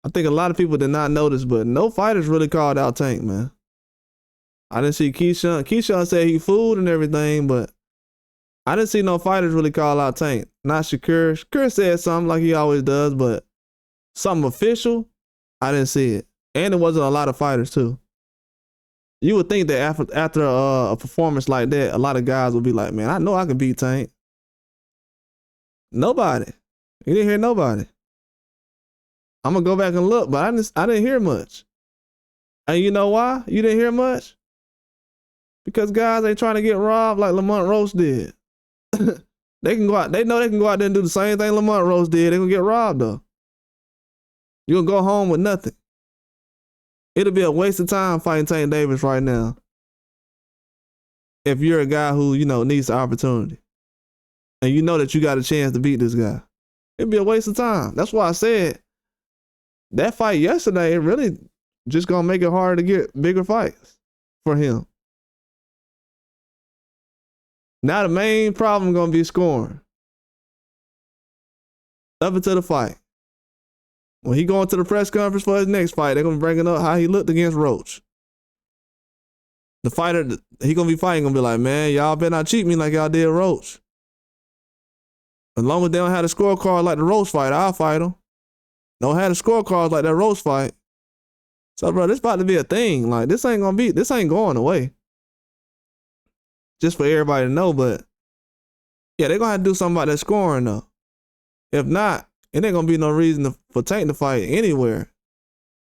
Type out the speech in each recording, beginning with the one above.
I think a lot of people did not notice, but no fighters really called out Tank, man. I didn't see Keyshawn. Keyshawn said he fooled and everything, but I didn't see no fighters really call out Tank. Not Shakur. Shakur said something like he always does, but something official, I didn't see it. And it wasn't a lot of fighters too. You would think that after a performance like that, a lot of guys would be like, man, I know I can beat Tank. Nobody. You didn't hear nobody. I'm gonna go back and look, but I didn't hear much. And you know why you didn't hear much? Because guys ain't trying to get robbed like Lamont Roach did. They can go out. They know they can go out there and do the same thing Lamont Roach did. They gonna get robbed though. You'll go home with nothing. It'll be a waste of time fighting Tank Davis right now. If you're a guy who, needs the opportunity. And you know that you got a chance to beat this guy. It'd be a waste of time. That's why I said that fight yesterday, it really just gonna make it hard to get bigger fights for him. Now the main problem gonna be scoring. Up until the fight. When he going to the press conference for his next fight, they're gonna be bringing up how he looked against Roach. The fighter he gonna be fighting gonna be like, man, y'all better not cheat me like y'all did Roach. As long as they don't have a scorecard like the Roach fight, I'll fight them. Don't have the scorecards like that Roach fight. So, bro, this about to be a thing. Like, this ain't going away. Just for everybody to know, but yeah, they're gonna have to do something about that scoring though. If not, it ain't gonna be no reason for Tank to fight anywhere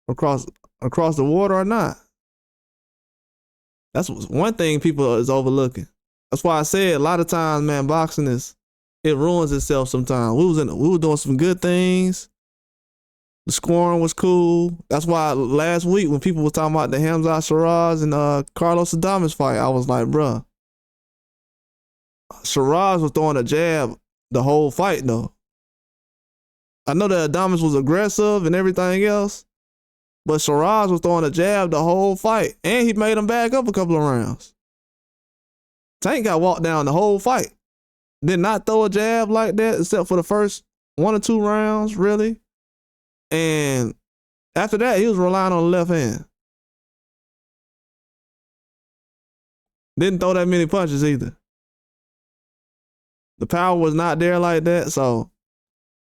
across the water or not. That's one thing people is overlooking. That's why I said a lot of times, man, boxing it ruins itself sometimes. We were doing some good things. The scoring was cool. That's why last week when people were talking about the Hamzat Shiraz and Carlos Adames fight, I was like, bruh, Shiraz was throwing a jab the whole fight though. I know that Adames was aggressive and everything else, but Shiraz was throwing a jab the whole fight, and he made him back up a couple of rounds. Tank got walked down the whole fight. Did not throw a jab like that except for the first 1 or 2 rounds, really. And after that, he was relying on the left hand. Didn't throw that many punches either. The power was not there like that. So,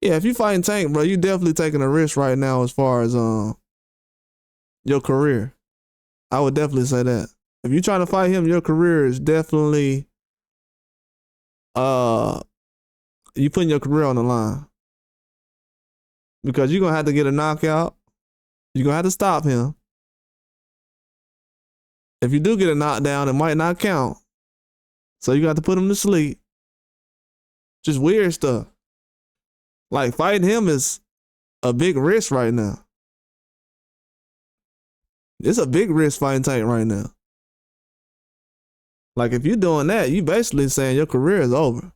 yeah, if you fighting Tank, bro, you definitely taking a risk right now as far as your career. I would definitely say that. If you're trying to fight him, your career is definitely you putting your career on the line. Because you're going to have to get a knockout. You're going to have to stop him. If you do get a knockdown, it might not count. So you got to put him to sleep. Just weird stuff. Like, fighting him is a big risk right now. It's a big risk fighting Tank right now. Like, if you're doing that, you basically saying your career is over.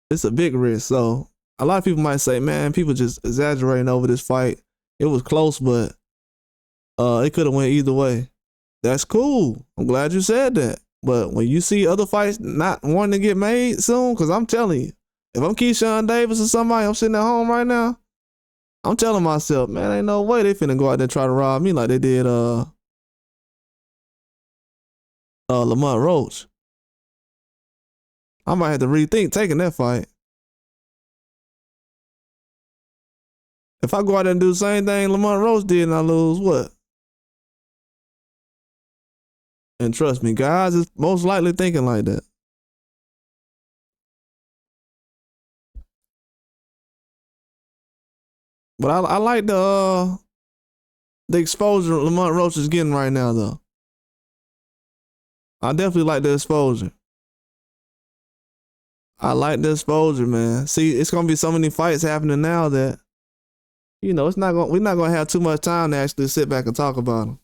It's a big risk. So a lot of people might say, man, people just exaggerating over this fight. It was close, but it could have went either way. That's cool. I'm glad you said that. But when you see other fights not wanting to get made soon, because I'm telling you, if I'm Keyshawn Davis or somebody, I'm sitting at home right now, I'm telling myself, man, ain't no way they finna go out there and try to rob me like they did Lamont Roach. I might have to rethink taking that fight. If I go out there and do the same thing Lamont Roach did and I lose, what? And trust me, guys is most likely thinking like that. But I like the exposure Lamont Roach is getting right now, though. I definitely like the exposure. I like the exposure, man. See, it's gonna be so many fights happening now that, we're not gonna have too much time to actually sit back and talk about them.